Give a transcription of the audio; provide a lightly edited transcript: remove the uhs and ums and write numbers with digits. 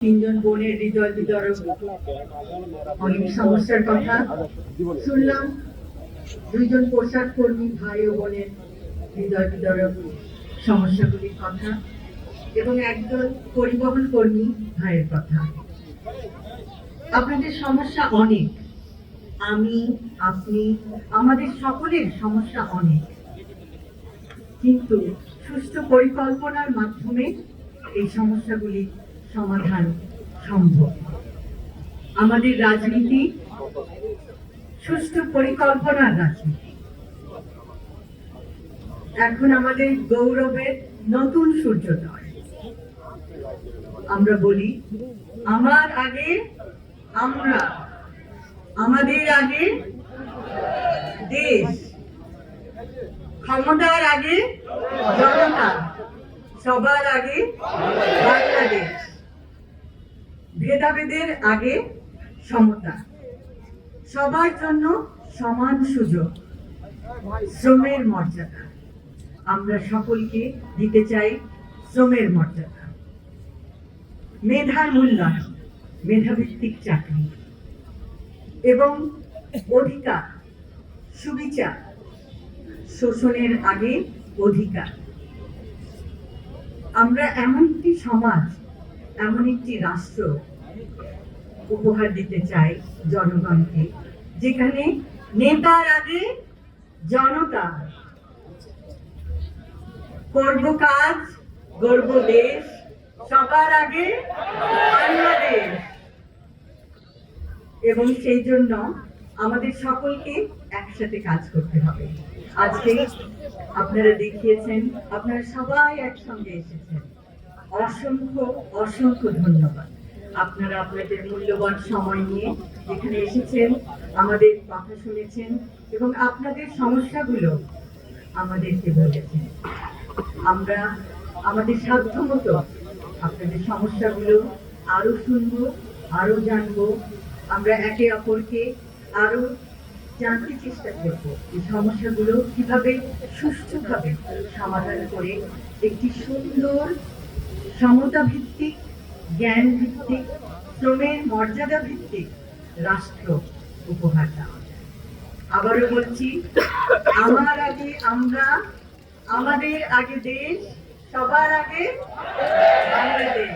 তিনজন বোনের হৃদয় বিদারক অনেক সমস্যার কথা শুনলাম। দুইজন পোশাক কর্মী ভাই ও বোনের হৃদয় বিদারক সমস্যাগুলির কথা এবং একজন পরিবহন কর্মী ভাইয়ের কথা। আপনাদের সমস্যা অনেক, আমি আপনি আমাদের সকলের সমস্যা অনেক, কিন্তু সুষ্ঠু পরিকল্পনার মাধ্যমে এই সমস্যাগুলি সমাধান সম্ভব। আমাদের রাজনীতি সুষ্ঠু পরিকল্পনার রাজনীতি। এখন আমাদের গৌরবের নতুন সূর্যোদয়। আমরা বলি আমার আগে আমরা, আমাদের আগে দেশ, ক্ষমতার আগে জনতা, সবার আগে বাংলাদেশ, ভেদাভেদের আগে সমতা, সবার জন্য সমান সুযোগ, শ্রমের মর্যাদা। আমরা সকলকে দিতে চাই শ্রমের মর্যাদা, মেধার মূল্যায়ন, মেধাভিত্তিক চাকরি এবং অধিকার, সুবিচার, শোষণের আগে অধিকার। আমরা এমন একটি সমাজ, এমন একটি রাষ্ট্র উপহার দিতে চাই জনগণকে, যেখানে নেতার আগে জনতা, করব কাজ, গড়ব দেশ, সবার আগে বাংলাদেশ। এবং সেই জন্য আমাদের সকলকে একসাথে কাজ করতে হবে। আজকে আপনারা দেখিয়েছেন, আপনারা সবাই একসঙ্গে এসেছেন। অসংখ্য অসংখ্য ধন্যবাদ। আপনারা আপনাদের মূল্যবান সময় নিয়ে এখানে এসেছেন, আমাদের কথা শুনেছেন এবং আপনাদের সমস্যাগুলো আমাদেরকে বলেছেন। আমরা আমাদের সাধ্যমতো আপনাদের সমস্যাগুলো আরো শুনবো, আরো জানবো। আমরা একে অপরকে আরো জানতে চেষ্টা করব এই সমস্যাগুলো কিভাবে সুষ্ঠুভাবে সমাধান করে একটি সুন্দর সমতা ভিত্তিক, জ্ঞান ভিত্তিক, শ্রমের মর্যাদা ভিত্তিক রাষ্ট্র উপহার দেওয়া যায়। আবারও বলছি, আমার আগে আমরা, আমাদের আগে দেশ, সবার আগে বাংলাদেশ।